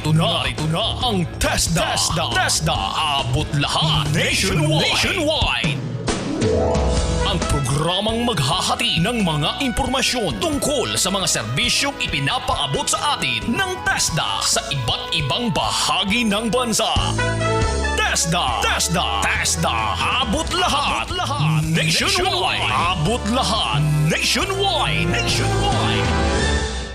Narito na ang TESDA. Abot lahat nationwide. Ang programang maghahati ng mga impormasyon tungkol sa mga serbisyong ipinapaabot sa atin ng TESDA sa iba't ibang bahagi ng bansa. TESDA. Abot lahat nationwide. Abot lahat nationwide.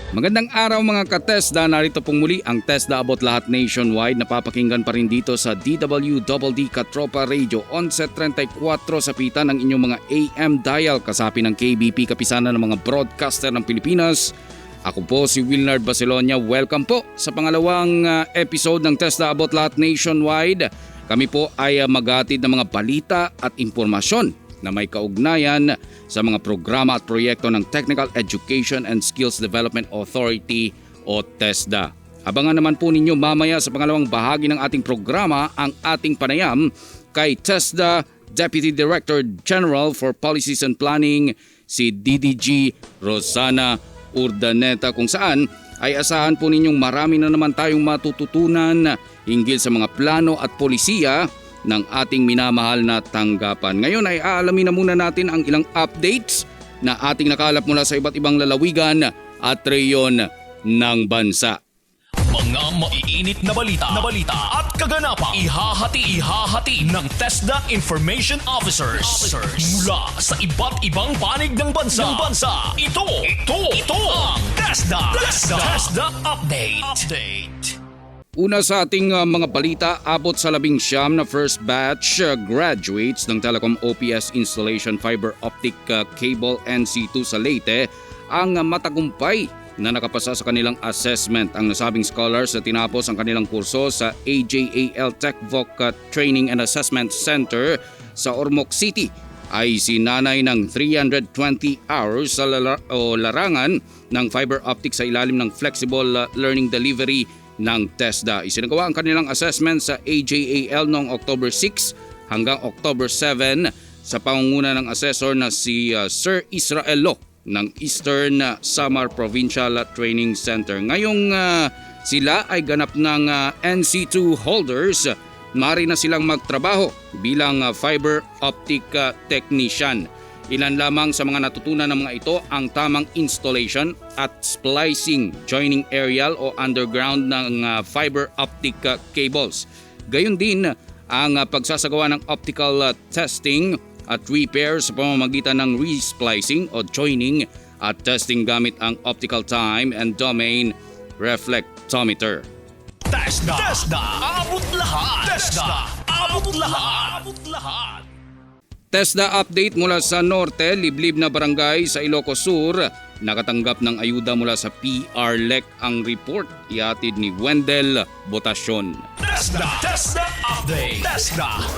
Magandang araw mga ka-TESDA, narito pong muli ang TESDA Abot Lahat Nationwide. Napapakinggan pa rin dito sa DWDD Katropa Radio 1134 sa pita ng inyong mga AM dial, kasapi ng KBP, kapisanan ng mga broadcaster ng Pilipinas. Ako po si Wilnard Baselonia. Welcome po sa pangalawang episode ng TESDA Abot Lahat Nationwide. Kami po ay maghatid ng mga balita at impormasyon na may kaugnayan sa mga programa at proyekto ng Technical Education and Skills Development Authority o TESDA. Abangan naman po ninyo mamaya sa pangalawang bahagi ng ating programa ang ating panayam kay TESDA Deputy Director General for Policies and Planning, si DDG Rosana Urdaneta, kung saan ay asahan po ninyong marami na naman tayong matututunan hinggil sa mga plano at polisiya ng ating minamahal na tanggapan. Ngayon ay aalamin na muna natin ang ilang updates na ating nakalap mula sa iba't ibang lalawigan at reyon ng bansa. Mga maiinit na balita at kaganapan ihahati ng TESDA Information Officers mula sa iba't ibang panig ng bansa. Ito ang TESDA Update. Una sa ating mga balita, abot sa 19 na first batch graduates ng Telecom OPS Installation Fiber Optic Cable NC2 sa Leyte ang matagumpay na nakapasa sa kanilang assessment. Ang nasabing scholars na tinapos ang kanilang kurso sa AJAL TechVoc Training and Assessment Center sa Ormoc City ay sinanay ng 320 hours sa larangan ng fiber optic sa ilalim ng Flexible Learning Delivery ng TESDA. Isinagawa ang kanilang assessment sa AJAL noong October 6 hanggang October 7 sa pangunguna ng assessor na si Sir Israel Lo ng Eastern Samar Provincial Training Center. Ngayong sila ay ganap ng NC2 holders, maaari na silang magtrabaho bilang fiber optic technician. Ilan lamang sa mga natutunan ng mga ito ang tamang installation at splicing, joining aerial o underground ng fiber optic cables. Gayon din ang pagsasagawa ng optical testing at repair sa pamamagitan ng resplicing o joining at testing gamit ang optical time and domain reflectometer. TESDA Abot lahat. Abot lahat. TESDA update mula sa Norte, liblib na barangay sa Ilocos Sur, nakatanggap ng ayuda mula sa PRLEC. Ang report ihatid ni Wendell Botasyon. TESDA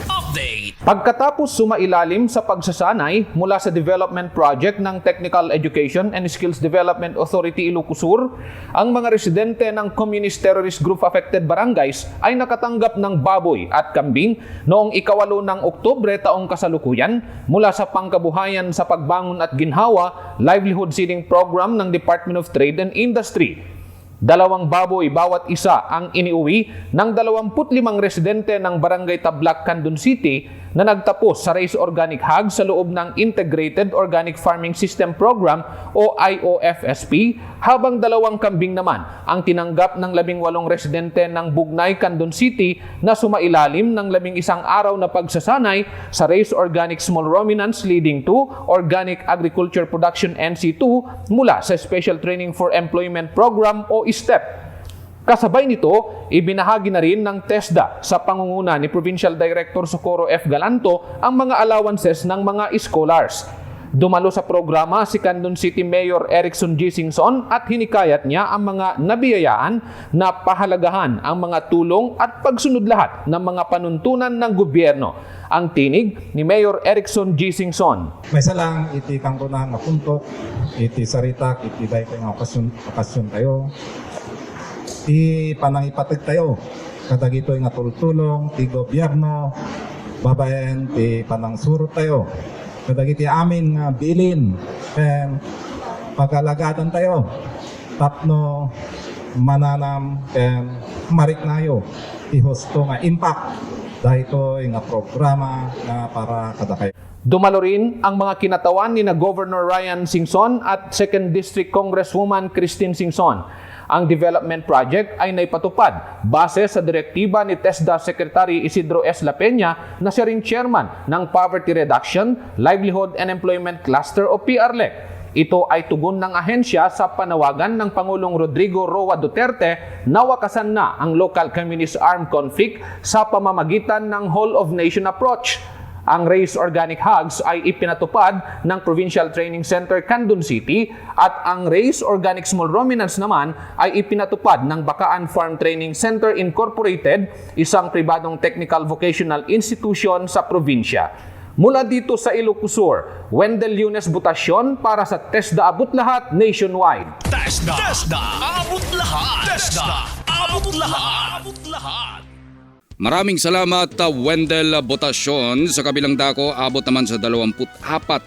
Update. Pagkatapos sumailalim sa pagsasanay mula sa development project ng Technical Education and Skills Development Authority Ilocos Sur, ang mga residente ng Communist Terrorist Group affected barangays ay nakatanggap ng baboy at kambing noong 8 ng Oktubre taong kasalukuyan mula sa Pangkabuhayan sa Pagbangon at Ginhawa Livelihood Seeding Program ng Department of Trade and Industry. 2 baboy bawat isa ang iniuwi ng 25 residente ng Barangay Tablac, Candon City na nagtapos sa Raised Organic Hog sa loob ng Integrated Organic Farming System Program o IOFSP, habang 2 kambing naman ang tinanggap ng 18 residente ng Bugnay, Candon City na sumailalim ng 11 araw na pagsasanay sa Raised Organic Small Ruminants leading to Organic Agriculture Production NC2 mula sa Special Training for Employment Program o STEP. Kasabay nito, ibinahagi na rin ng TESDA sa pangunguna ni Provincial Director Socorro F. Galanto ang mga allowances ng mga scholars. Dumalo sa programa si Candon City Mayor Erickson G. Singson at hinikayat niya ang mga nabiyayaan na pahalagahan ang mga tulong at pagsunod lahat ng mga panuntunan ng gobyerno. Ang tinig ni Mayor Erickson G. Singson. May salang iti kang kunang mapuntok, iti saritak, iti dahi kayong okasyon tayo. Ti panangipatig tayo kadagito nga tultulong ti gobyerno babaen ti panangsuro tayo kadagiti amin nga bilin ken pagalagadan tayo tapno mananam ken mariknayo ihosto nga impact dahil ito nga programa nga para kada kayo. Dumalo rin ang mga kinatawan ni na Governor Ryan Singson at 2nd District Congresswoman Christine Singson. Ang development project ay naipatupad base sa direktiba ni TESDA Secretary Isidro S. La Peña na siya rin chairman ng Poverty Reduction, Livelihood and Employment Cluster o PRLEC. Ito ay tugon ng ahensya sa panawagan ng Pangulong Rodrigo Roa Duterte na wakasan na ang local communist armed conflict sa pamamagitan ng whole of nation approach. Ang Raised Organic Hogs ay ipinatupad ng Provincial Training Center Candon City at ang Raised Organic Small Ruminants naman ay ipinatupad ng Bakaan Farm Training Center Incorporated, isang pribadong technical vocational institution sa probinsya. Mula dito sa Ilocos Sur, Wendell Yunes Butasyon para sa TESDA Abot Lahat Nationwide. TESDA Abot Lahat. TESDA Abot Lahat. Maraming salamat Wendell Botasyon. Sa kabilang dako, abot naman sa 24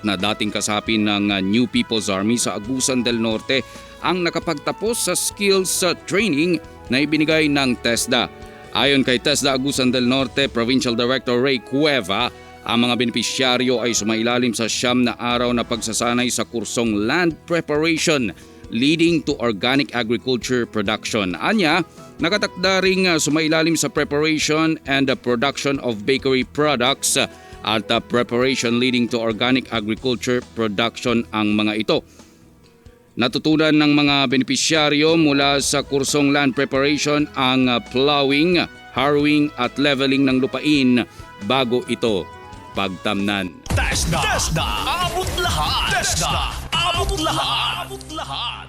na dating kasapi ng New People's Army sa Agusan del Norte ang nakapagtapos sa skills training na ibinigay ng TESDA. Ayon kay TESDA Agusan del Norte Provincial Director Ray Cueva, ang mga benepisyaryo ay sumailalim sa 9 na araw na pagsasanay sa kursong Land Preparation leading to Organic Agriculture Production. Anya, nakatakda ring sumailalim sa preparation and production of bakery products at preparation leading to organic agriculture production ang mga ito. Natutunan ng mga benepisyaryo mula sa kursong land preparation ang plowing, harrowing at leveling ng lupain bago ito pagtamnan. TESDA Abot Lahat. TESDA Abot Lahat.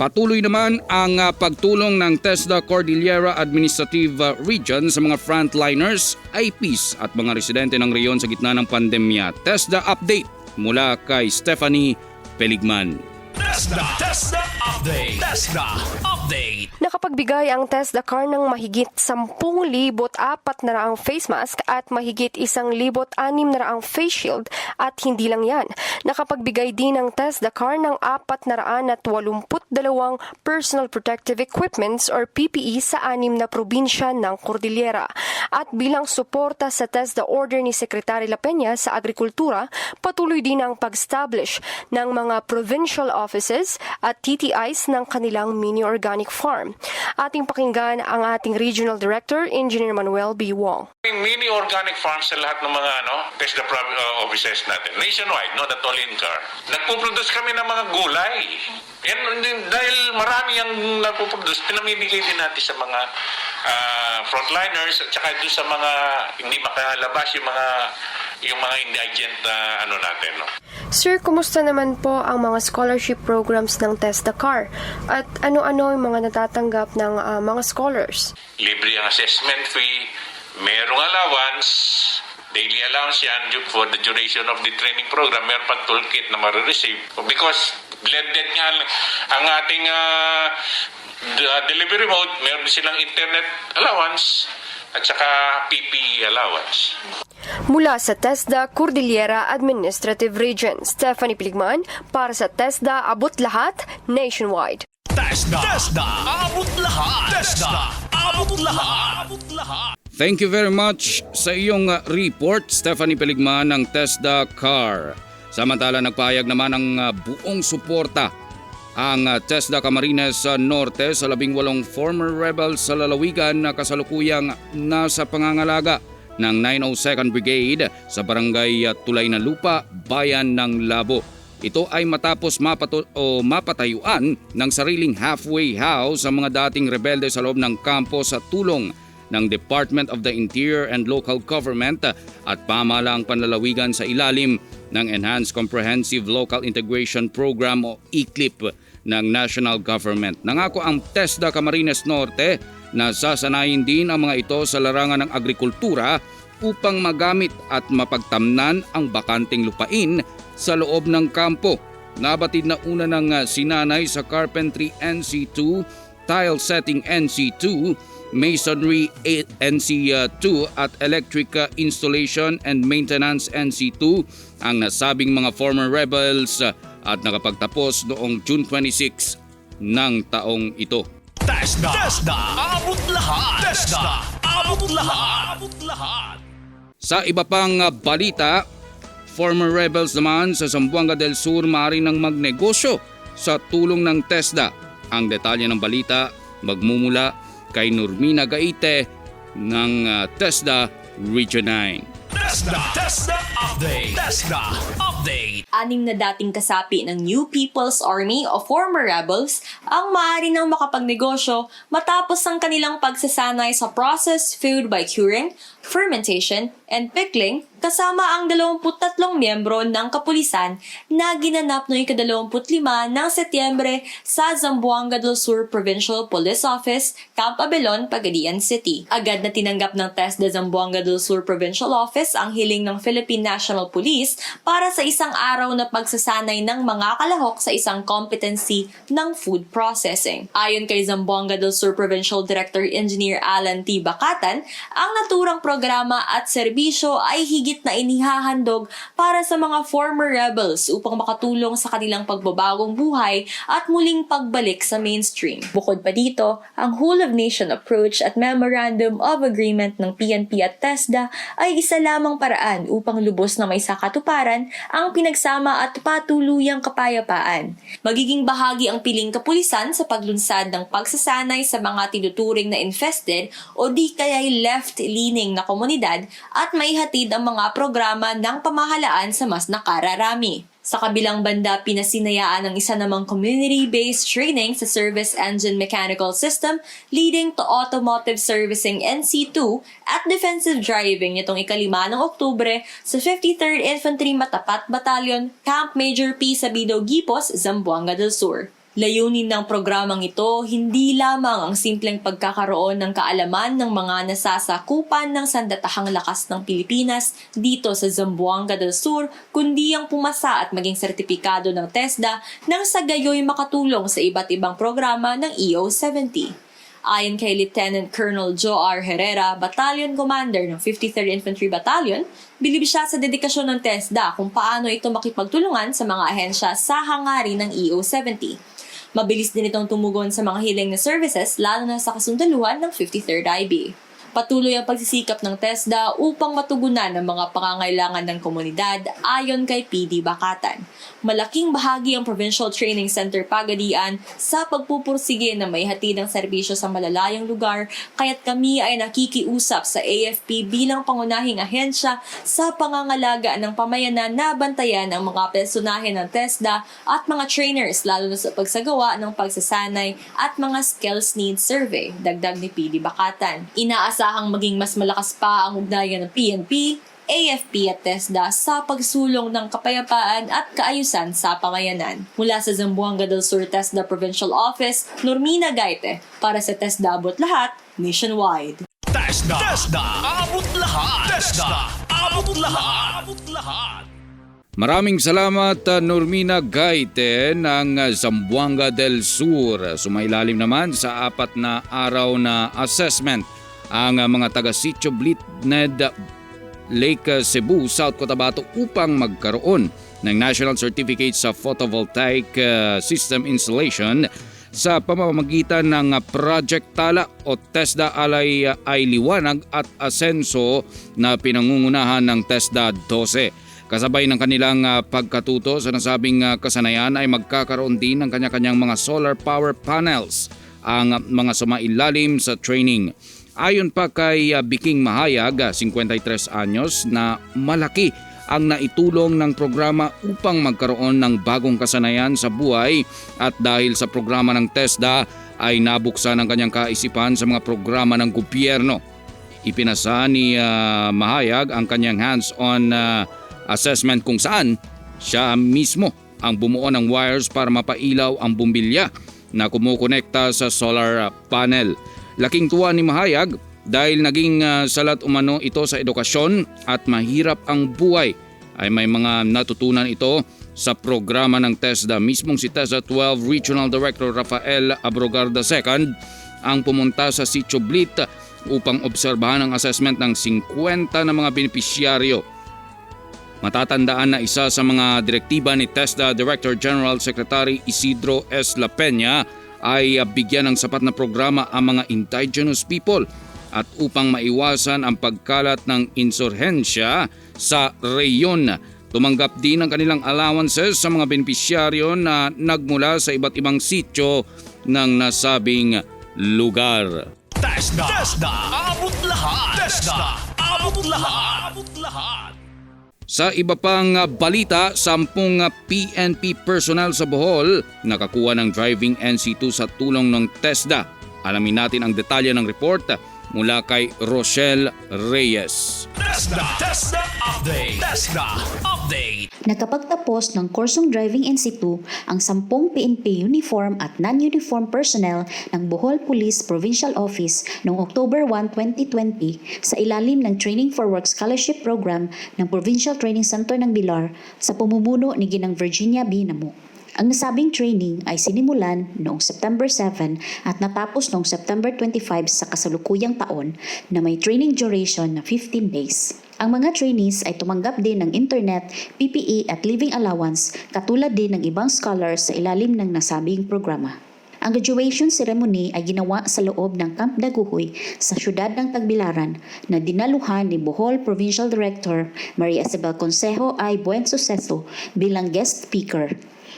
Patuloy naman ang pagtulong ng TESDA Cordillera Administrative Region sa mga frontliners, IPs at mga residente ng reyon sa gitna ng pandemya. TESDA Update mula kay Stephanie Peligman. TESDA Update. TESDA Update. Nakapagbigay ang TESDA car ng mahigit 10,400 face mask at mahigit 1,600 face shield at hindi lang yan. Nakapagbigay din ang TESDA car ng 482 personal protective equipments or PPE sa 6 na probinsya ng Cordillera. At bilang suporta sa TESDA order ni Secretary La Peña sa Agrikultura, patuloy din ang pag-establish ng mga provincial offices at TTIs ng kanilang mini-organic farm. Ating pakinggan ang ating Regional Director, Engineer Manuel B. Wong. Mini organic farms sa lahat ng mga TESDA offices natin. Nationwide, not only in CAR. Nagpuproduce kami ng mga gulay. Yan, dahil marami ang nagpuproduce, pinamimigay din natin sa mga frontliners at saka doon sa mga hindi makalabas yung mga indigent natin. No? Sir, kumusta naman po ang mga scholarship programs ng TESDA CAR? At ano-ano yung mga natatanggap ng mga scholars? Libre ang assessment fee, merong allowance, daily allowance yan for the duration of the training program. Meron pang toolkit na marireceive. Because blended nga ang ating delivery mode, meron silang internet allowance at saka PPE allowance. Mula sa TESDA Cordillera Administrative Region, Stephanie Peligman para sa TESDA Abot Lahat Nationwide. TESDA Abot Lahat. TESDA Abot Lahat. Thank you very much sa iyong report, Stephanie Peligman ng TESDA CAR. Samantala, nagpahayag naman ng buong suporta ang TESDA Camarines Norte sa 18 former rebels sa lalawigan na kasalukuyang nasa pangangalaga ng 902nd Brigade sa barangay Tulay na Lupa, Bayan ng Labo. Ito ay matapos mapatayuan ng sariling halfway house sa mga dating rebelde sa loob ng kampo sa tulong ng Department of the Interior and Local Government at pamahalaang panlalawigan sa ilalim ng Enhanced Comprehensive Local Integration Program o ECLIP ng National Government. Nangako ang TESDA Camarines Norte na sasanayin din ang mga ito sa larangan ng agrikultura upang magamit at mapagtamnan ang bakanting lupain sa loob ng kampo. Nabatid na una ng sinanay sa Carpentry NC2, Tile Setting NC2, Masonry NC2 at Electric Installation and Maintenance NC2 ang nasabing mga former rebels at nakapagtapos noong June 26 ng taong ito. TESDA, abot lahat. TESDA, abot lahat. Sa iba pang balita, former rebels naman sa Zamboanga del Sur maaari nang magnegosyo sa tulong ng TESDA. Ang detalye ng balita magmumula kay Normina Gaite ng TESDA Region 9. TESDA Update. 6 na dating kasapi ng New People's Army o former rebels ang maaari nang makapagnegosyo matapos ang kanilang pagsasanay sa processed food by curing, fermentation, and pickling kasama ang 23 miyembro ng kapulisan na ginanap noong 25 ng Setyembre sa Zamboanga del Sur Provincial Police Office, Camp Abelon, Pagadian City. Agad na tinanggap ng TESDA Zamboanga del Sur Provincial Office ang hiling ng Philippine National Police para sa isang araw na pagsasanay ng mga kalahok sa isang competency ng food processing. Ayon kay Zamboanga del Sur Provincial Director Engineer Alan T. Bacatan, ang naturang programa at serbisyo ay higit na inihahandog para sa mga former rebels upang makatulong sa kanilang pagbabagong buhay at muling pagbalik sa mainstream. Bukod pa dito, ang whole-of-nation approach at Memorandum of Agreement ng PNP at TESDA ay isa lamang paraan upang lubos na may sakatuparan ang pinagsama at patuluyang kapayapaan. Magiging bahagi ang piling kapulisan sa paglunsad ng pagsasanay sa mga tinuturing na infested o di kaya'y left-leaning na komunidad at maihatid ang mga programa ng pamahalaan sa mas nakararami. Sa kabilang banda, pinasinayaan ng isa namang community-based training sa Service Engine Mechanical System leading to Automotive Servicing NC2 at Defensive Driving nitong 5 ng Oktubre sa 53rd Infantry Matapat Battalion, Camp Major P. Sabido Gipos, Zamboanga del Sur. Layunin ng programang ito, hindi lamang ang simpleng pagkakaroon ng kaalaman ng mga nasasakupan ng sandatahang lakas ng Pilipinas dito sa Zamboanga del Sur, kundi ang pumasa at maging sertipikado ng TESDA nang sa gayoy makatulong sa iba't ibang programa ng EO-70. Ayon kay Lieutenant Colonel Joe R. Herrera, Battalion Commander ng 53rd Infantry Battalion, bilib siya sa dedikasyon ng TESDA kung paano ito makipagtulungan sa mga ahensya sa hangarin ng EO-70. Mabilis din itong tumugon sa mga hiling na services lalo na sa kasundaluhan ng 53rd IB. Patuloy ang pagsisikap ng TESDA upang matugunan ang mga pangangailangan ng komunidad ayon kay PD Bacatan. Malaking bahagi ang Provincial Training Center Pagadian sa pagpupursige na may hatid ng serbisyo sa malalayang lugar, kaya't kami ay nakikiusap sa AFP bilang pangunahing ahensya sa pangangalaga ng pamayanan na bantayan ang mga personahe ng TESDA at mga trainers lalo na sa pagsagawa ng pagsasanay at mga skills needs survey, dagdag ni PD Bacatan. Inaasahang maging mas malakas pa ang ugnayan ng PNP, AFP at TESDA sa pagsulong ng kapayapaan at kaayusan sa pamayanan. Mula sa Zamboanga del Sur TESDA Provincial Office, Normina Gaite para sa TESDA Abot Lahat, Nationwide. TESDA, abot lahat. TESDA, abot lahat. Maraming salamat Normina Gaite ng Zamboanga del Sur. Sumailalim naman sa 4 na araw na assessment ang mga taga-Sitio Blitned Lake Cebu, South Cotabato upang magkaroon ng National Certificate sa Photovoltaic System Installation sa pamamagitan ng Project Tala o TESDA alay ay liwanag at asenso na pinangungunahan ng TESDA 12. Kasabay ng kanilang pagkatuto sa nasabing kasanayan ay magkakaroon din ng kanya-kanyang mga solar power panels ang mga sumailalim sa training. Ayon pa kay Biking Mahayag, 53 anyos, na malaki ang naitulong ng programa upang magkaroon ng bagong kasanayan sa buhay at dahil sa programa ng TESDA ay nabuksan ang kanyang kaisipan sa mga programa ng gobyerno. Ipinasa ni Mahayag ang kanyang hands-on assessment kung saan siya mismo ang bumuo ng wires para mapailaw ang bumbilya na kumukonekta sa solar panel. Laking tuwa ni Mahayag dahil naging salat umano ito sa edukasyon at mahirap ang buhay ay may mga natutunan ito sa programa ng TESDA. Mismong si TESDA 12 Regional Director Rafael Abrogar II ang pumunta sa Sitio Blit upang obserbahan ang assessment ng 50 na mga benepisyaryo. Matatandaan na isa sa mga direktiba ni TESDA Director General Secretary Isidro S. La Peña ay bigyan ng sapat na programa ang mga indigenous people at upang maiwasan ang pagkalat ng insurhensya sa reyon. Tumanggap din ng kanilang allowances sa mga benepisyaryo na nagmula sa iba't ibang sityo ng nasabing lugar. TESDA, abot lahat. TESDA, abot lahat. Sa iba pang balita, 10 PNP personnel sa Bohol nakakuha ng driving NC2 sa tulong ng TESDA. Alamin natin ang detalye ng report mula kay Rochelle Reyes. TESDA Update. TESDA Update. Nakapagtapos ng kursong Driving NC2 ang 10 PNP uniform at non-uniform personnel ng Bohol Police Provincial Office noong October 1, 2020 sa ilalim ng Training for Work Scholarship Program ng Provincial Training Center ng Bilar sa pamumuno ni Ginang Virginia B. Namo. Ang nasabing training ay sinimulan noong September 7 at natapos noong September 25 sa kasalukuyang taon na may training duration na 15 days. Ang mga trainees ay tumanggap din ng internet, PPE at living allowance katulad din ng ibang scholars sa ilalim ng nasabing programa. Ang graduation ceremony ay ginawa sa loob ng Camp Daguhoy sa siyudad ng Tagbilaran na dinaluhan ni Bohol Provincial Director Maria Isabel Consejo ay Buen Suceso bilang guest speaker.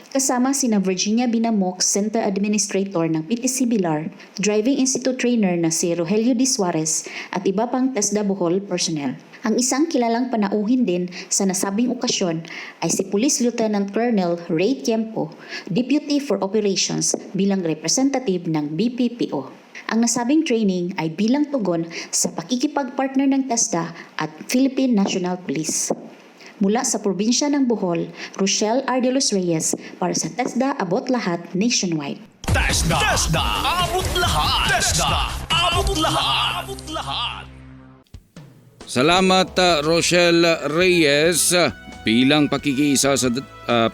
Kasama sina Virginia Binamok, Center Administrator ng PTC Bilar, Driving Institute Trainer na si Rogelio D. Suarez at iba pang TESDA Bohol personnel. Ang isang kilalang panauhin din sa nasabing okasyon ay si Police Lieutenant Colonel Ray Tiempo, Deputy for Operations bilang representative ng BPPO. Ang nasabing training ay bilang tugon sa pakikipagpartner ng TESDA at Philippine National Police. Mula sa probinsya ng Bohol, Rochelle R. de los Reyes para sa TESDA Abot Lahat Nationwide. TESDA, abot lahat. TESDA, abot lahat. Salamat Rochelle Reyes bilang pakikiisa sa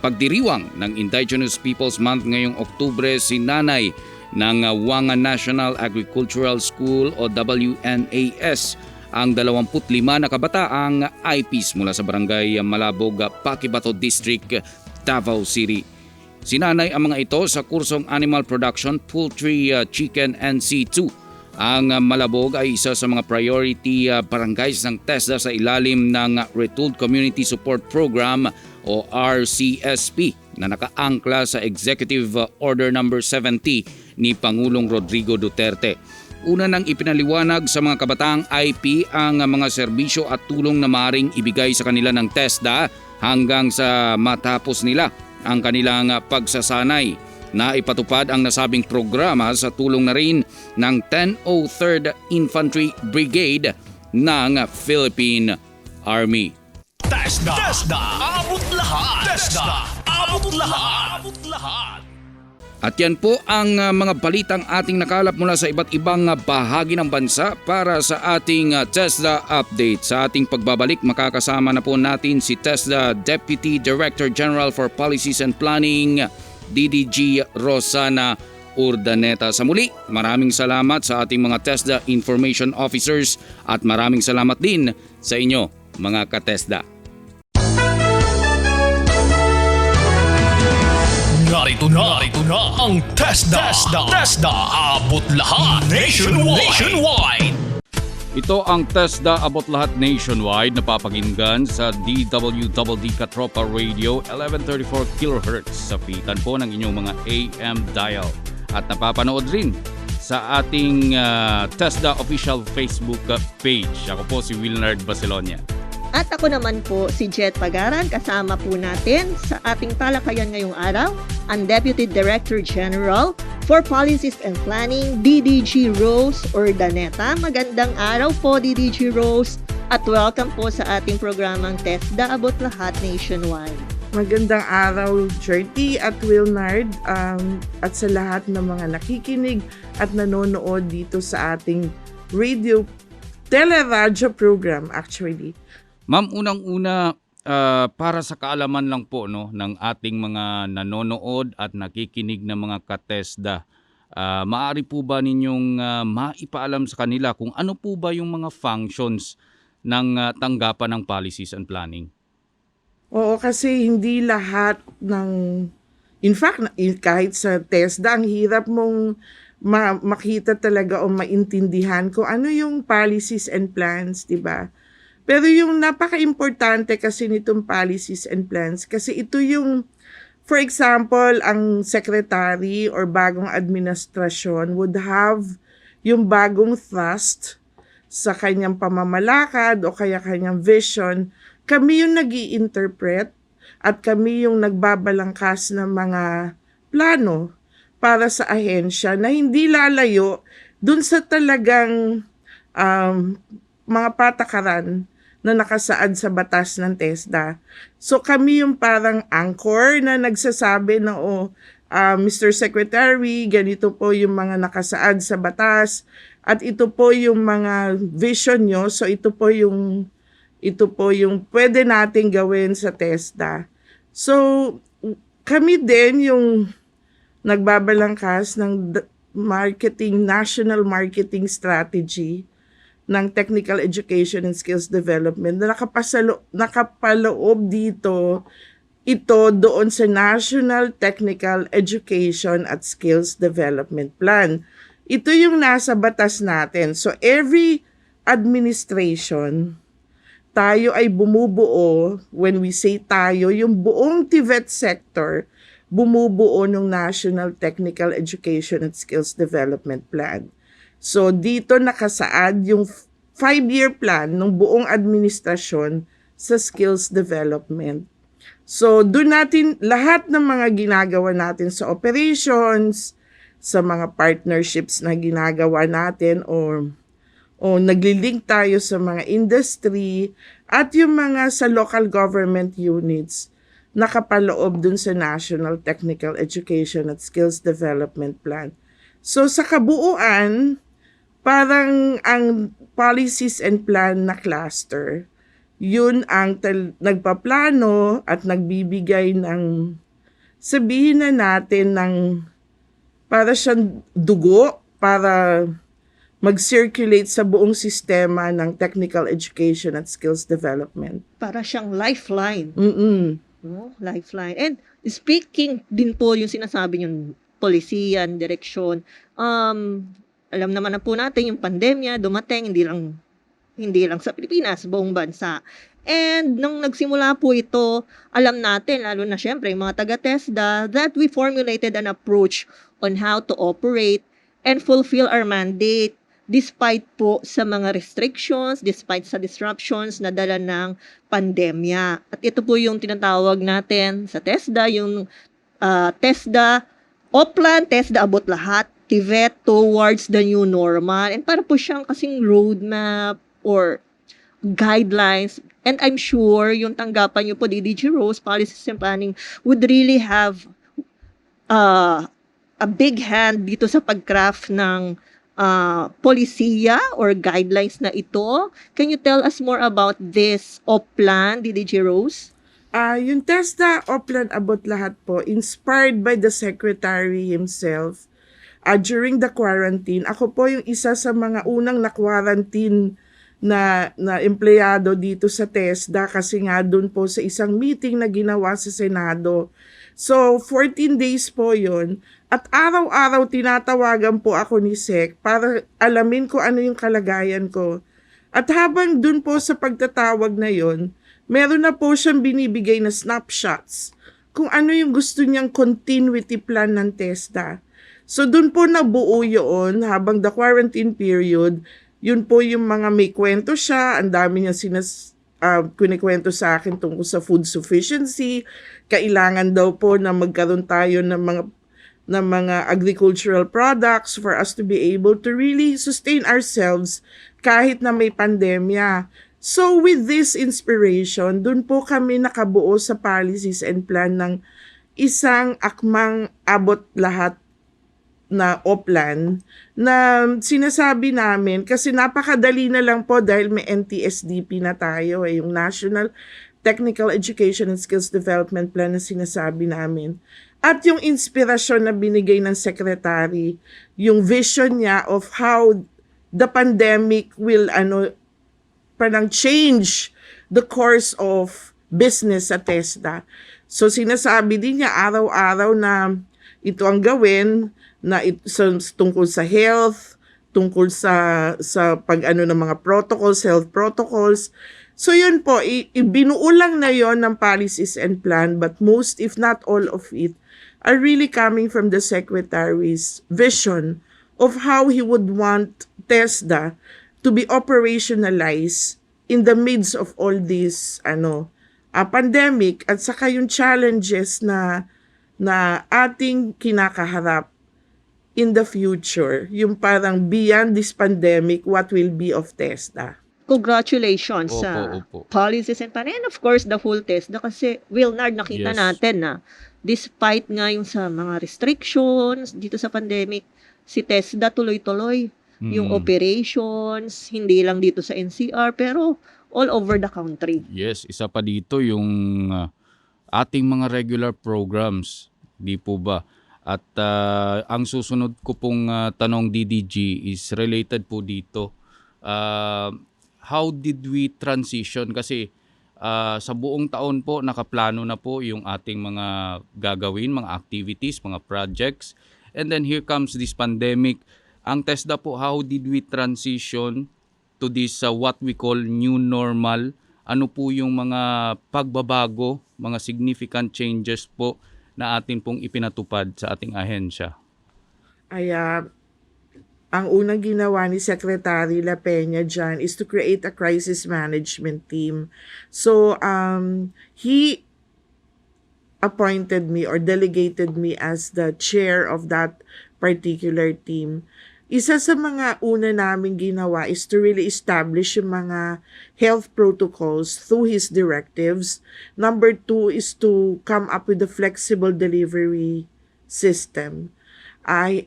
pagdiriwang ng Indigenous Peoples Month ngayong Oktubre si Nanay ng Wangan National Agricultural School o WNAS. Ang 25 na kabataang IPs mula sa Barangay Malabog, Paquibato District, Davao City. Sinanay ang mga ito sa kursong Animal Production, Poultry, Chicken NC2. Ang Malabog ay isa sa mga priority barangays ng TESDA sa ilalim ng Retooled Community Support Program o RCSP na nakaangkla sa Executive Order No. 70 ni Pangulong Rodrigo Duterte. Una nang ipinaliwanag sa mga kabataang IP ang mga serbisyo at tulong na maaaring ibigay sa kanila ng TESDA hanggang sa matapos nila ang kanilang pagsasanay. Naipatupad ang nasabing programa sa tulong na rin ng 1003rd Infantry Brigade ng Philippine Army. TESDA, abot lahat. TESDA, abot lahat. At yan po ang mga balitang ating nakalap mula sa iba't ibang bahagi ng bansa para sa ating TESDA update. Sa ating pagbabalik, makakasama na po natin si TESDA Deputy Director General for Policies and Planning, DDG Rosana Urdaneta. Sa muli, maraming salamat sa ating mga TESDA Information Officers at maraming salamat din sa inyo mga ka-TESDA. Narito na ang TESDA, abot lahat nationwide. Ito ang TESDA Abot Lahat Nationwide na papakinggan sa DWDD Katropa Radio 1134 kHz sa pitan po ng inyong mga AM dial. At napapanood rin sa ating TESDA official Facebook page. Ako po si Wilnard Basilonia. At ako naman po si Jet Pagaran, kasama po natin sa ating talakayan ngayong araw, ang Deputy Director General for Policies and Planning, DDG Rose Urdaneta. Magandang araw po, DDG Rose, at welcome po sa ating programang TESDA Abot Lahat Nationwide. Magandang araw, Jerty at Wilnard, at sa lahat ng mga nakikinig at nanonood dito sa ating radio, teleradyo program actually. Ma'am, unang-una para sa kaalaman lang po ng ating mga nanonood at nakikinig na mga ka-TESDA, maaari po ba ninyong maipaalam sa kanila kung ano po ba yung mga functions ng tanggapan ng Policies and Planning? Oo, kasi hindi lahat ng In fact, kahit sa TESDA, ang hirap mong makita talaga o maintindihan kung ano yung policies and plans, di ba? Pero yung napaka-importante kasi nitong policies and plans, kasi ito yung, for example, ang secretary or bagong administrasyon would have yung bagong thrust sa kanyang pamamalakad o kaya kanyang vision. Kami yung nag-i-interpret at kami yung nagbabalangkas ng mga plano para sa ahensya na hindi lalayo dun sa talagang mga patakaran na nakasaad sa batas ng TESDA. So kami yung parang anchor na nagsasabi na Mr. Secretary, ganito po yung mga nakasaad sa batas at ito po yung mga vision nyo. So ito po yung pwede nating gawin sa TESDA. So kami din yung nagbabalangkas ng national marketing strategy ng Technical Education and Skills Development na nakapaloob dito ito doon sa National Technical Education at Skills Development Plan. Ito yung nasa batas natin. So every administration, tayo ay bumubuo, when we say tayo, yung buong TVET sector, bumubuo ng National Technical Education at Skills Development Plan. So dito nakasaad yung 5-year plan ng buong administrasyon sa skills development. So doon natin lahat ng mga ginagawa natin sa operations, sa mga partnerships na ginagawa natin o naglilink tayo sa mga industry at yung mga sa local government units nakapaloob dun sa National Technical Education at Skills Development Plan. So sa kabuuan, parang ang policies and plan na cluster, yun ang nagpaplano at nagbibigay ng, sabihin na natin, ng para siyang dugo para mag-circulate sa buong sistema ng technical education at skills development. Para siyang lifeline. No? Lifeline. And speaking din po yung sinasabi yung polisiyan, direksyon, alam naman na po natin yung pandemya dumating hindi lang sa Pilipinas, buong bansa. And nung nagsimula po ito, alam natin, lalo na syempre yung mga taga-TESDA, that we formulated an approach on how to operate and fulfill our mandate despite po sa mga restrictions, despite sa disruptions na dala ng pandemya. At ito po yung tinatawag natin sa TESDA, yung TESDA, Oplan, TESDA, Abot, Lahat, TVET towards the new normal. And para po siyang kasing roadmap or guidelines. And I'm sure yung tanggapan niyo po, DDG Rose, Policies and Planning, would really have a big hand dito sa pag-craft ng polisiya or guidelines na ito. Can you tell us more about this Oplan, DDG Rose? Yung TESDA, Oplan, Abot, Lahat po, inspired by the Secretary himself, during the quarantine. Ako po yung isa sa mga unang na-quarantine na empleyado dito sa TESDA kasi nga doon po sa isang meeting na ginawa sa Senado. So, 14 days po yon. At araw-araw tinatawagan po ako ni Sec para alamin ko ano yung kalagayan ko. At habang doon po sa pagtatawag na yon, meron na po siyang binibigay na snapshots kung ano yung gusto niyang continuity plan ng TESDA. So doon po nabuo yun habang the quarantine period. Yun po yung mga may kwento siya. Ang dami niya kunikwento sa akin tungkol sa food sufficiency. Kailangan daw po na magkaroon tayo ng mga agricultural products for us to be able to really sustain ourselves kahit na may pandemya. So with this inspiration, doon po kami nakabuo sa policies and plan ng isang akmang abot lahat na Oplan na sinasabi namin kasi napakadali na lang po dahil may NTSDP na tayo yung National Technical Education and Skills Development Plan na sinasabi namin. At yung inspirasyon na binigay ng Secretary, yung vision niya of how the pandemic will parang change the course of business sa TESDA. So sinasabi din niya araw-araw na ito ang gawin, na tungkol sa health, tungkol sa pag-ano ng mga protocols, health protocols. So yun po, ibinuo lang na yon ng policies and plan, but most if not all of it are really coming from the Secretary's vision of how he would want TESDA to be operationalized in the midst of all this pandemic at saka yung challenges na ating kinakaharap in the future, yung parang beyond this pandemic, what will be of TESDA. Congratulations Opo, sa opo. policies and plan. And of course, the whole TESDA kasi, Wilnard, nakita Yes. natin na despite nga yung sa mga restrictions dito sa pandemic, si TESDA tuloy-tuloy. Yung operations, hindi lang dito sa NCR, pero all over the country. Yes, isa pa dito yung ating mga regular programs, di po ba? At ang susunod ko pong tanong DDG is related po dito. How did we transition? Kasi sa buong taon po nakaplano na po yung ating mga gagawin, mga activities, mga projects. And then here comes this pandemic. Ang TESDA po, how did we transition to this what we call new normal? Ano po yung mga pagbabago, mga significant changes po na atin pong ipinatupad sa ating ahensya? Ang unang ginawa ni Secretary La Peña dyan is to create a crisis management team. So, he appointed me or delegated me as the chair of that particular team. Isa sa mga una namin ginawa is to really establish yung mga health protocols through his directives. Number 2 is to come up with a flexible delivery system.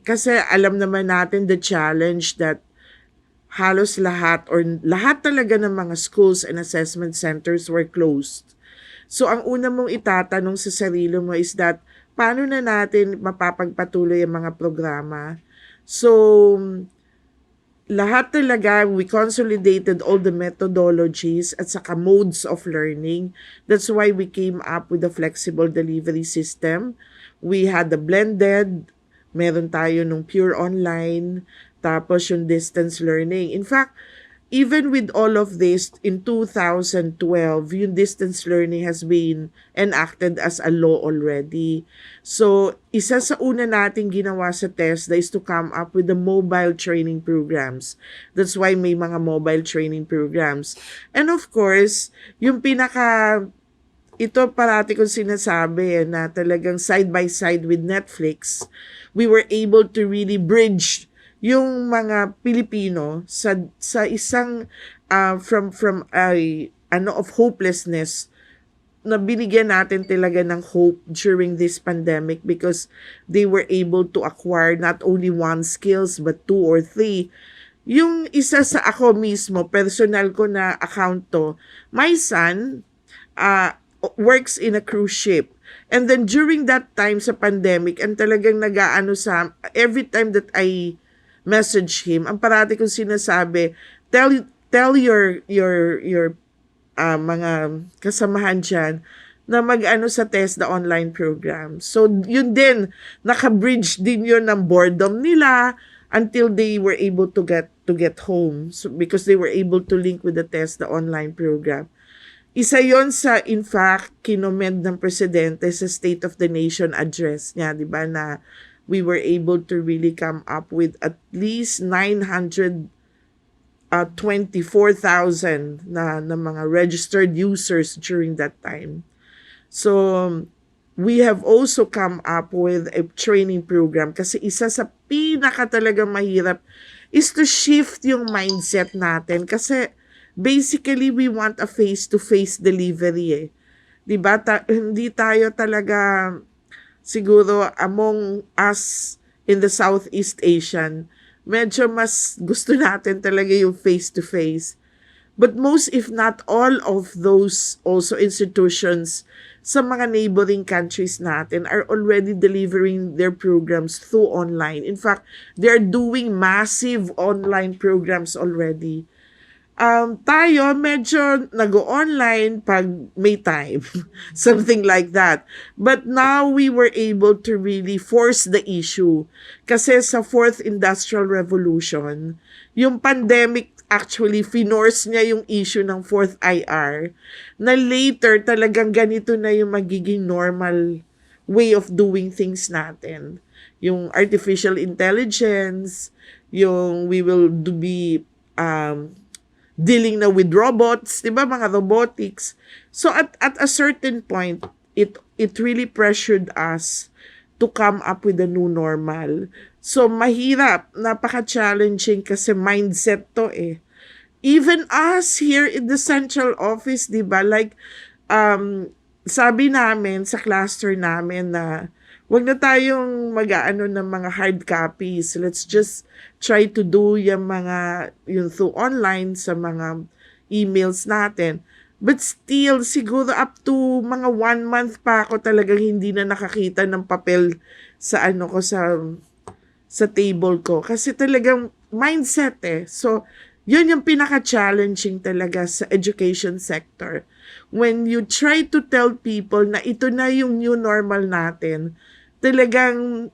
Kasi alam naman natin the challenge that halos lahat talaga ng mga schools and assessment centers were closed. So ang una mong itatanong sa sarili mo is that paano na natin mapapagpatuloy ang mga programa? So, lahat talaga, we consolidated all the methodologies at saka modes of learning. That's why we came up with a flexible delivery system. We had the blended, meron tayo nung pure online, tapos yung distance learning. In fact, even with all of this, in 2012, yung distance learning has been enacted as a law already. So, isa sa una nating ginawa sa TESDA is to come up with the mobile training programs. That's why may mga mobile training programs. And of course, yung ito parati kong sinasabi na talagang side by side with Netflix, we were able to really bridge yung mga Pilipino sa isang from of hopelessness na binigyan natin talaga ng hope during this pandemic because they were able to acquire not only one skills but 2 or 3. Yung isa sa ako mismo, personal ko na account to, my son works in a cruise ship. And then during that time sa pandemic, and talagang every time that I message him, ang parati kong sinasabi, tell your mga kasamahan dyan na mag-ano sa TESDA online program. So, yun din, naka-bridge din yun ng boredom nila until they were able to get home. So, because they were able to link with the TESDA online program. Isa yon sa, in fact, kinommend ng Presidente sa State of the Nation address niya, di ba, na we were able to really come up with at least 924,000 na mga registered users during that time. So, we have also come up with a training program kasi isa sa pinaka talagang mahirap is to shift yung mindset natin kasi basically we want a face-to-face delivery Diba? Hindi tayo talaga siguro among us in the Southeast Asian, medyo mas gusto natin talaga yung face-to-face. But most if not all of those also institutions sa mga neighboring countries natin are already delivering their programs through online. In fact, they're doing massive online programs already. tayo medyo nag-online pag may time. Something like that. But now we were able to really force the issue. Kasi sa Fourth Industrial Revolution, yung pandemic actually finorce niya yung issue ng Fourth IR na later talagang ganito na yung magiging normal way of doing things natin. Yung artificial intelligence, yung we will be dealing na with robots, 'di ba, mga robotics. So at a certain point, it really pressured us to come up with a new normal. So mahirap, napaka-challenging kasi mindset to eh. Even us here in the central office, 'di ba, like sabi namin sa cluster namin na wag na tayong mag-aano ng mga hard copies. Let's just try to do yung through online sa mga emails natin. But still, siguro up to mga 1 month pa ako talagang hindi na nakakita ng papel sa sa table ko. Kasi talagang mindset eh. So, yun yung pinaka-challenging talaga sa education sector. When you try to tell people na ito na yung new normal natin, talagang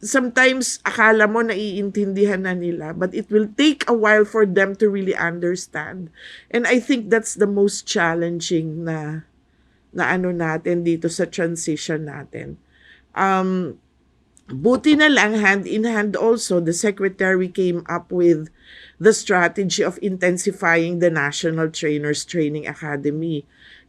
sometimes akala mo naiintindihan na nila, but it will take a while for them to really understand. And I think that's the most challenging na natin dito sa transition natin. Buti na lang, hand in hand also, the Secretary came up with the strategy of intensifying the National Trainers Training Academy.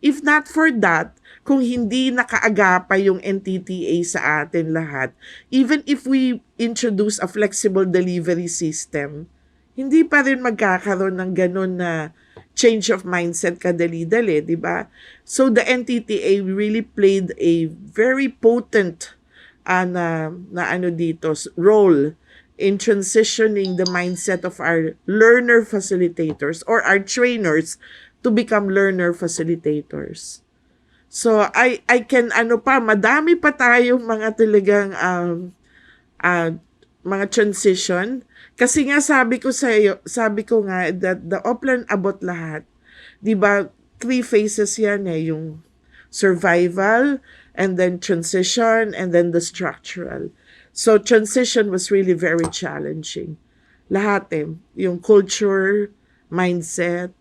If not for that, kung hindi nakaagapa yung NTTA sa atin lahat, even if we introduce a flexible delivery system, hindi pa rin magkakaroon ng ganun na change of mindset kadali-dali, di ba? So the NTTA really played a very potent role in transitioning the mindset of our learner facilitators or our trainers to become learner facilitators. So I can madami pa tayong mga talagang mga transition kasi nga sabi ko nga that the Oplan Abot Lahat, 'di ba, 3 phases yan eh, yung survival and then transition and then the structural. So transition was really very challenging. Lahat yung culture, mindset,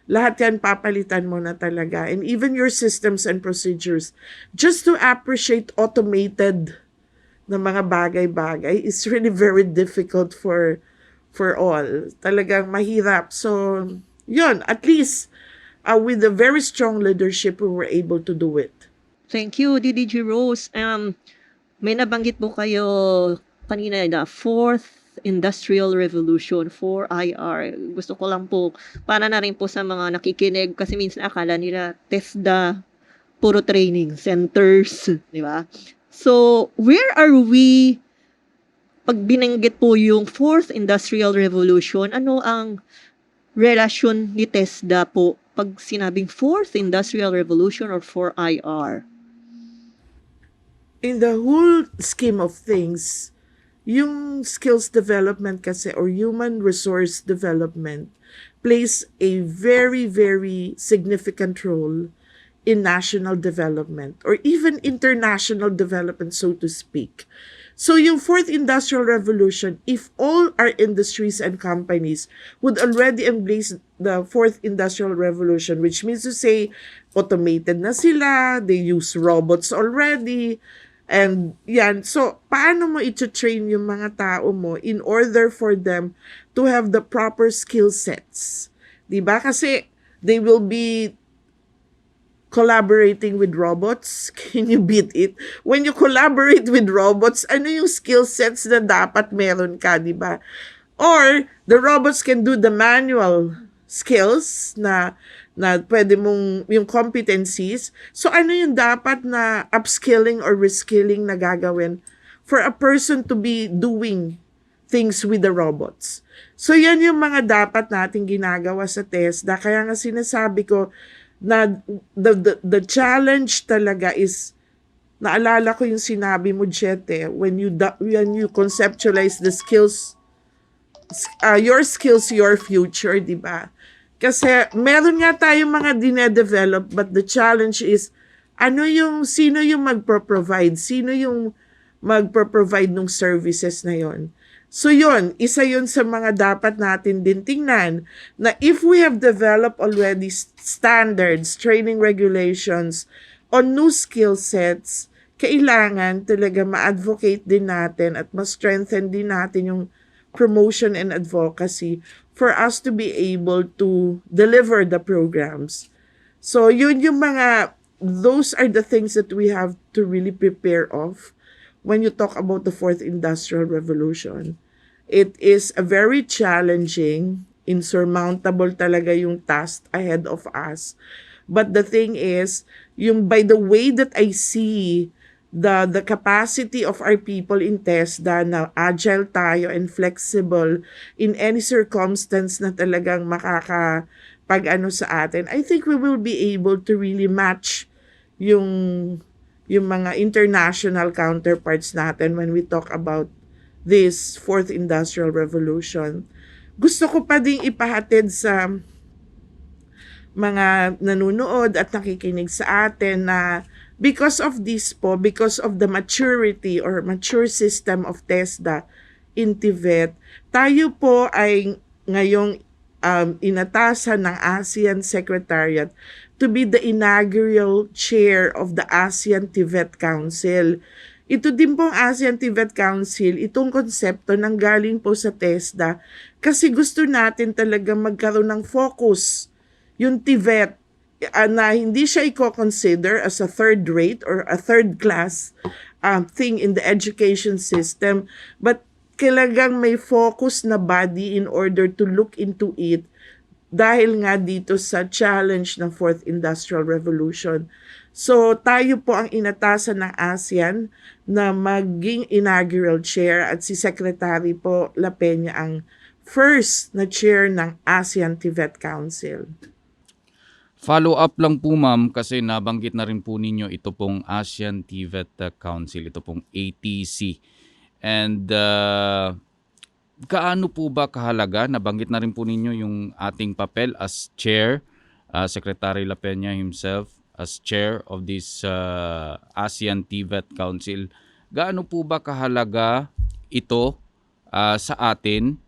lahat yan papalitan mo na talaga. And even your systems and procedures, just to appreciate automated na mga bagay-bagay is really very difficult for all. Talagang mahirap. So, yun, at least with a very strong leadership, we were able to do it. Thank you, DDG Rose. May nabanggit po kayo kanina na Fourth Industrial Revolution, 4IR. Gusto ko lang po, para na rin po sa mga nakikinig, kasi minsan akala nila TESDA, puro training centers, di ba? So, where are we, pag binanggit po yung Fourth Industrial Revolution, ano ang relasyon ni TESDA po pag sinabing Fourth Industrial Revolution or 4IR? In the whole scheme of things, yung skills development kasi or human resource development plays a very, very significant role in national development or even international development, so to speak. So yung Fourth Industrial Revolution, if all our industries and companies would already embrace the Fourth Industrial Revolution, which means to say, automated na sila, they use robots already, and yan. So, paano mo ito-train yung mga tao mo in order for them to have the proper skill sets? Diba? Kasi they will be collaborating with robots. Can you beat it? When you collaborate with robots, ano yung skill sets na dapat meron ka, diba? Or, the robots can do the manual skills na pwede mong, yung competencies. So, ano yung dapat na upskilling or reskilling na gagawin for a person to be doing things with the robots? So, yan yung mga dapat nating ginagawa sa TESDA. Kaya nga sinasabi ko na the challenge talaga is, naalala ko yung sinabi mo, Jet, when you conceptualize the skills, your skills, your future, di ba? Kasi meron nga tayong mga dinedevelop, but the challenge is, sino yung magpro-provide? Sino yung magpro-provide ng services na yon? So yun, isa yun sa mga dapat natin din tingnan na if we have developed already standards, training regulations on new skill sets, kailangan talaga ma-advocate din natin at ma-strengthen din natin yung promotion and advocacy for us to be able to deliver the programs. So those are the things that we have to really prepare of when you talk about the fourth industrial revolution. It is a very challenging, insurmountable talaga yung task ahead of us. But the thing is, by the way that I see the capacity of our people in TESDA na agile tayo and flexible in any circumstance na talagang makakapag-ano sa atin, I think we will be able to really match yung mga international counterparts natin when we talk about this fourth industrial revolution. Gusto ko pa ding ipahatid sa mga nanonood at nakikinig sa atin na because of the maturity or mature system of TESDA in TVET, tayo po ay ngayong inatasan ng ASEAN Secretariat to be the inaugural chair of the ASEAN TVET Council. Ito din pong ASEAN TVET Council, itong konsepto nang galing po sa TESDA kasi gusto natin talaga magkaroon ng focus yung TVET na hindi siya i-consider as a third rate or a third class thing in the education system, but kailangang may focus na body in order to look into it dahil nga dito sa challenge ng fourth industrial revolution. So tayo po ang inatasan ng ASEAN na maging inaugural chair at si Secretary po La Peña ang first na chair ng ASEAN TVET Council. Follow up lang po ma'am kasi nabanggit na rin po ninyo ito pong ASEAN TVET Council, ito pong ATC. And gaano po ba kahalaga, nabanggit na rin po ninyo yung ating papel as chair, Secretary La Peña himself as chair of this ASEAN TVET Council. Gaano po ba kahalaga ito sa atin?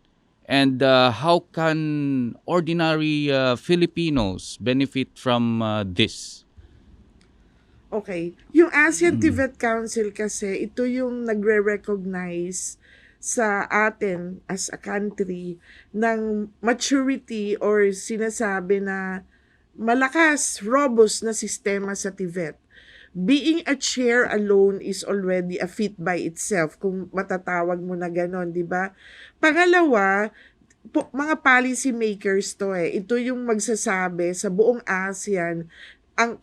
And how can ordinary Filipinos benefit from this? Okay. Yung ASEAN TVET Council kasi, ito yung nagre-recognize sa atin as a country ng maturity or sinasabi na malakas, robust na sistema sa TVET. Being a chair alone is already a feat by itself, kung matatawag mo na ganon, di ba? Pangalawa, mga policy makers to Ito yung magsasabi sa buong ASEAN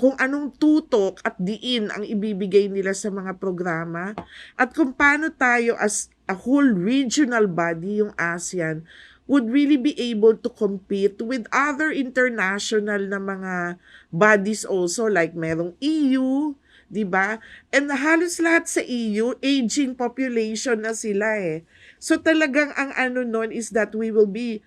kung anong tutok at diin ang ibibigay nila sa mga programa at kung paano tayo as a whole regional body, yung ASEAN, would really be able to compete with other international na mga bodies also, like merong EU, di ba? And halos lahat sa EU, aging population na sila So talagang ang nun is that we will be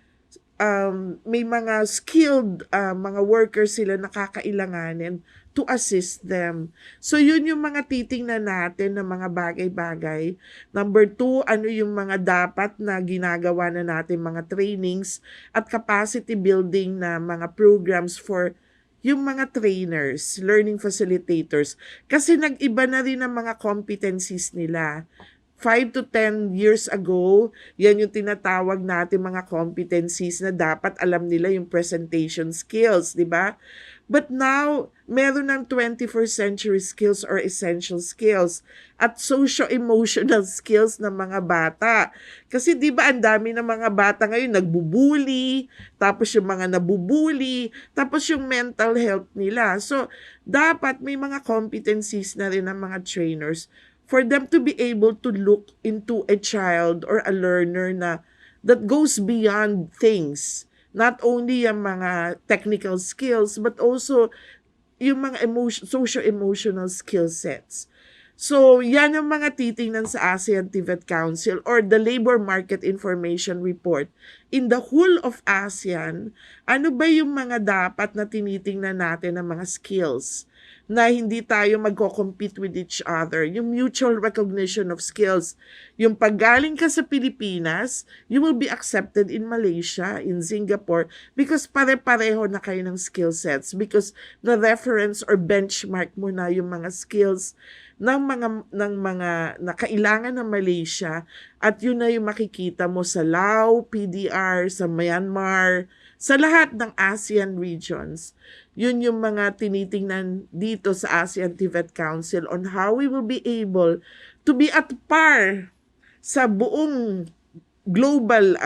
may mga skilled mga workers sila na kakailanganin to assist them. So yun yung mga titingnan natin na mga bagay-bagay. Number 2, ano yung mga dapat na ginagawa na natin mga trainings at capacity building na mga programs for yung mga trainers, learning facilitators. Kasi nag-iba na rin ang mga competencies nila. 5 to 10 years ago, yan yung tinatawag natin mga competencies na dapat alam nila yung presentation skills, di ba? But now, meron ng 21st century skills or essential skills at socio-emotional skills ng mga bata. Kasi di ba ang dami ng mga bata ngayon nagbubuli, tapos yung mga nabubuli, tapos yung mental health nila. So, dapat may mga competencies na rin ng mga trainers for them to be able to look into a child or a learner na that goes beyond things. Not only yung mga technical skills, but also yung mga socio-emotional skill sets. So, yan ang mga titingnan sa ASEAN TVET Council or the Labor Market Information Report. In the whole of ASEAN, ano ba yung mga dapat na tinitingnan natin ng mga skills na hindi tayo magko-compete with each other? Yung mutual recognition of skills. Yung paggaling ka sa Pilipinas, you will be accepted in Malaysia, in Singapore, because pare-pareho na kayo ng skill sets, because na-reference or benchmark mo na yung mga skills ng mga na kailangan ng Malaysia, at yun na yung makikita mo sa Laos, PDR, sa Myanmar, sa lahat ng ASEAN regions. Yun yung mga tinitingnan dito sa ASEAN TVET Council on how we will be able to be at par sa buong global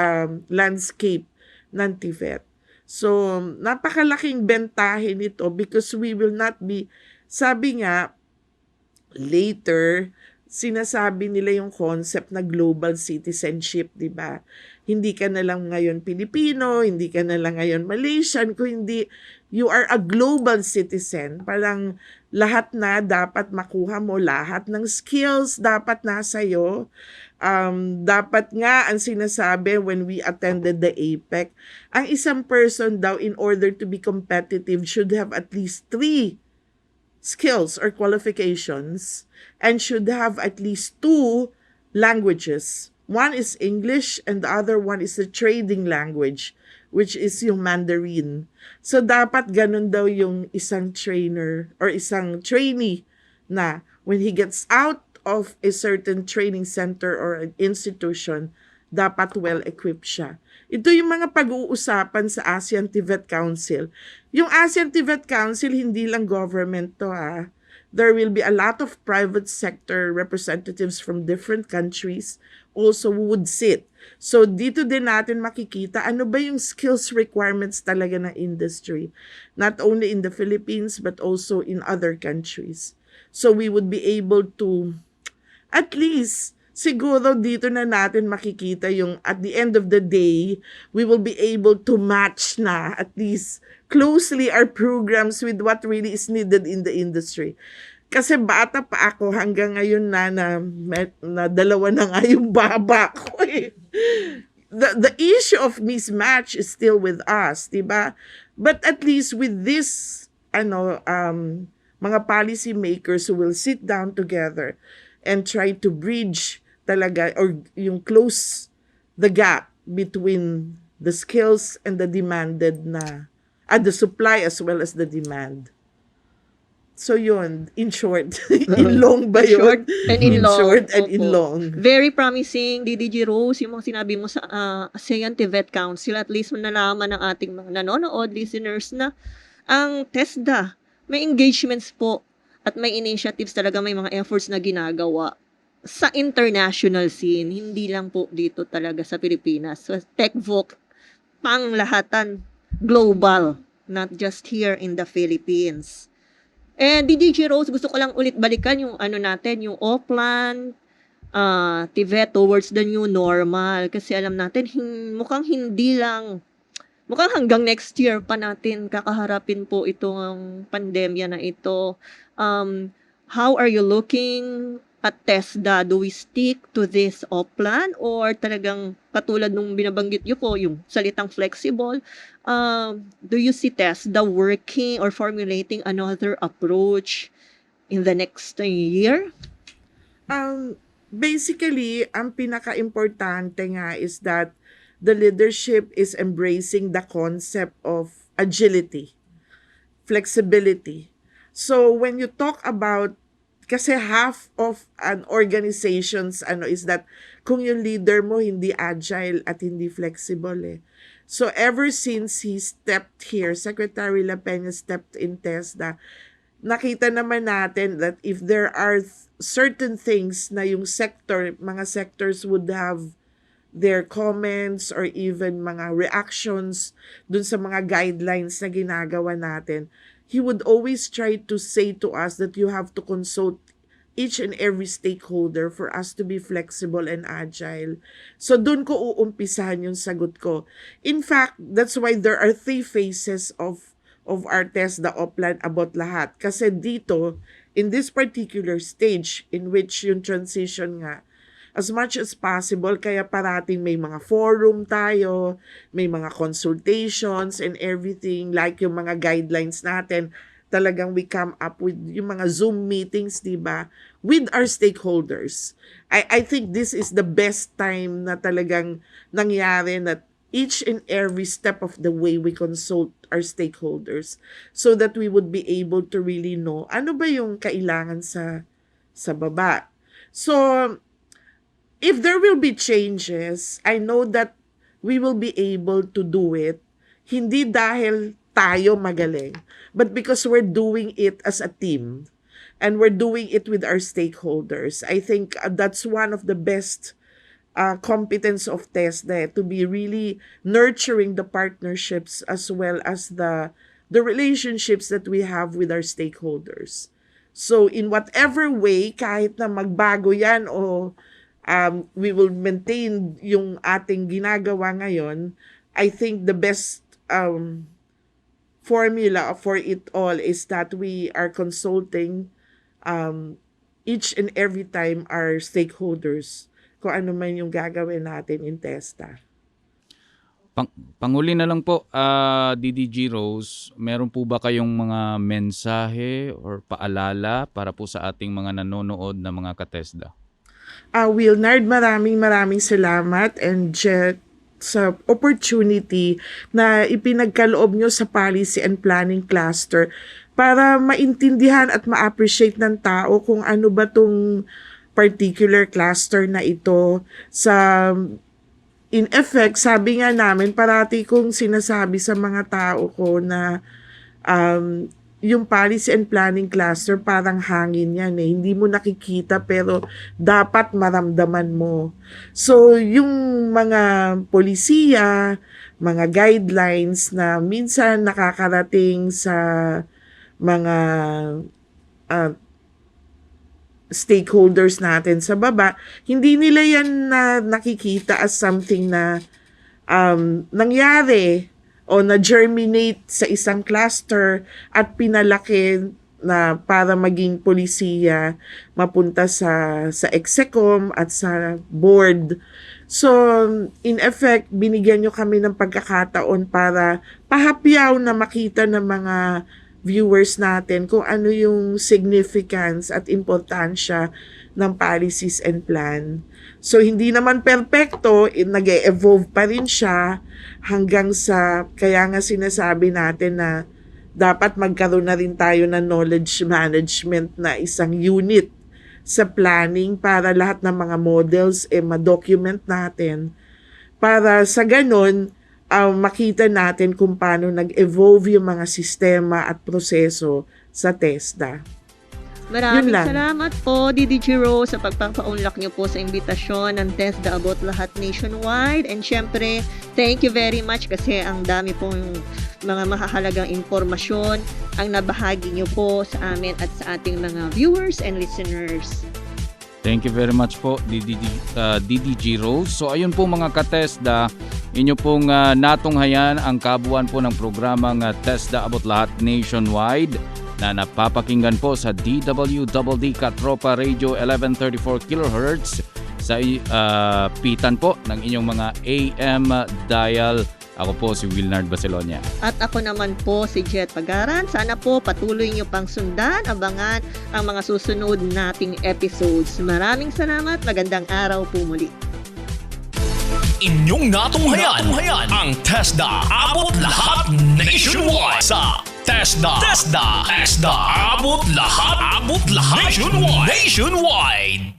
landscape ng TVET. So, napakalaking bentahe nito because we will not be, sabi nga, later, sinasabi nila yung concept na global citizenship, di ba? Hindi ka na lang ngayon Pilipino, hindi ka na lang ngayon Malaysian, kung hindi, you are a global citizen. Parang lahat na dapat makuha mo, lahat ng skills dapat nasa iyo. Dapat nga, ang sinasabi when we attended the APEC, ang isang person daw in order to be competitive should have at least 3 skills or qualifications and should have at least 2 languages. One is English and the other one is the trading language, which is yung Mandarin. So dapat ganun daw yung isang trainer or isang trainee na when he gets out of a certain training center or an institution, dapat well-equipped siya. Ito yung mga pag-uusapan sa ASEAN TVET Council. Yung ASEAN TVET Council, hindi lang government to ha. There will be a lot of private sector representatives from different countries also would sit. So dito din natin makikita ano ba yung skills requirements talaga ng industry. Not only in the Philippines but also in other countries. So we would be able to at least siguro dito na natin makikita yung at the end of the day, we will be able to match na at least closely our programs with what really is needed in the industry. Kasi bata pa ako hanggang ngayon na dalawa na nga yung baba ko eh. The issue of mismatch is still with us, diba? But at least with this, mga policy makers who will sit down together and try to bridge talaga or yung close the gap between the skills and the demanded the supply as well as the demand. So yun, in short, in long ba yun? Short and in long. Short and in Opo. long. Very promising, DDG Rose, yung mga sinabi mo sa ASEAN TVET Council. At least nalaman ng ating mga nanonood, listeners na ang TESDA, may engagements po at may initiatives talaga, may mga efforts na ginagawa sa international scene, hindi lang po dito talaga sa Pilipinas. So, TechVoc, panglahatan, global, not just here in the Philippines. And DDG Rose, gusto ko lang ulit balikan yung natin, yung offline, TVET towards the new normal. Kasi alam natin, mukhang hanggang next year pa natin kakaharapin po itong pandemya na ito. How are you looking at TESDA? Do we stick to this plan or talagang katulad nung binabanggit niyo po, yung salitang flexible? Do you see TESDA working or formulating another approach in the next year? Basically, ang pinaka-importante nga is that the leadership is embracing the concept of agility, flexibility. So when you talk about, kasi half of an organization's is that kung yung leader mo hindi agile at hindi flexible eh. So ever since he stepped here, Secretary La Peña stepped in TESDA, nakita naman natin that if there are certain things na yung mga sectors would have their comments or even mga reactions dun sa mga guidelines na ginagawa natin, he would always try to say to us that you have to consult each and every stakeholder for us to be flexible and agile. So dun ko uumpisahan yung sagot ko. In fact, that's why there are 3 phases of our TESDA Oplan Abot Lahat. Kasi dito, in this particular stage in which yung transition nga, as much as possible, kaya parating may mga forum tayo, may mga consultations and everything, like yung mga guidelines natin, talagang we come up with yung mga Zoom meetings, di ba, with our stakeholders. I think this is the best time na talagang nangyari na each and every step of the way we consult our stakeholders so that we would be able to really know ano ba yung kailangan sa baba. So, if there will be changes, I know that we will be able to do it, hindi dahil tayo magaling, but because we're doing it as a team and we're doing it with our stakeholders. I think that's one of the best competence of TESDA, to be really nurturing the partnerships as well as the relationships that we have with our stakeholders. So in whatever way, kahit na magbago yan o we will maintain yung ating ginagawa ngayon, I think the best formula for it all is that we are consulting each and every time our stakeholders kung ano man yung gagawin natin in TESDA. Panguli na lang po, DDG Rose, meron po ba kayong mga mensahe or paalala para po sa ating mga nanonood na mga ka-TESDA? Wilnard, maraming salamat and sa opportunity na ipinagkaloob nyo sa Policy and Planning Cluster para maintindihan at ma-appreciate ng tao kung ano ba tong particular cluster na ito. In effect, sabi nga namin, parati kong sinasabi sa mga tao ko na yung Policy and Planning Cluster parang hangin yan eh. Hindi mo nakikita pero dapat maramdaman mo. So, yung mga polisiya, mga guidelines na minsan nakakarating sa mga stakeholders natin sa baba, hindi nila yan na nakikita as something na nangyari o na-germinate sa isang cluster at pinalaki na para maging polisiya mapunta sa execom at sa board. So, in effect, binigyan nyo kami ng pagkakataon para pahapyaw na makita ng mga viewers natin kung ano yung significance at importansya ng policies and plan. So, hindi naman perpekto, nag-e-evolve pa rin siya hanggang sa, kaya nga sinasabi natin na dapat magkaroon na rin tayo ng knowledge management na isang unit sa planning para lahat ng mga models ma-document natin. Para sa ganon, makita natin kung paano nag-evolve yung mga sistema at proseso sa TESDA. Maraming salamat po, DDG Rose, sa pagpapaunlak niyo po sa imbitasyon ng TESDA Abot Lahat Nationwide. And syempre, thank you very much kasi ang dami pong mga mahahalagang impormasyon ang nabahagi niyo po sa amin at sa ating mga viewers and listeners. Thank you very much po, DDG Rose. So ayun po mga ka-TESDA, inyo pong natunghayan ang kabuuan po ng programang TESDA Abot Lahat Nationwide na napapakinggan po sa DWDD Katropa Radio 1134 kHz sa pitan po ng inyong mga AM dial. Ako po si Wilnard Bacelonia. At ako naman po si Jet Pagaran. Sana po patuloy niyo pang sundan, abangan ang mga susunod nating episodes. Maraming salamat. Magandang araw po muli. Inyong natunghayan ang TESDA Abot Lahat Nationwide sa TESDA Abot Lahat Nationwide.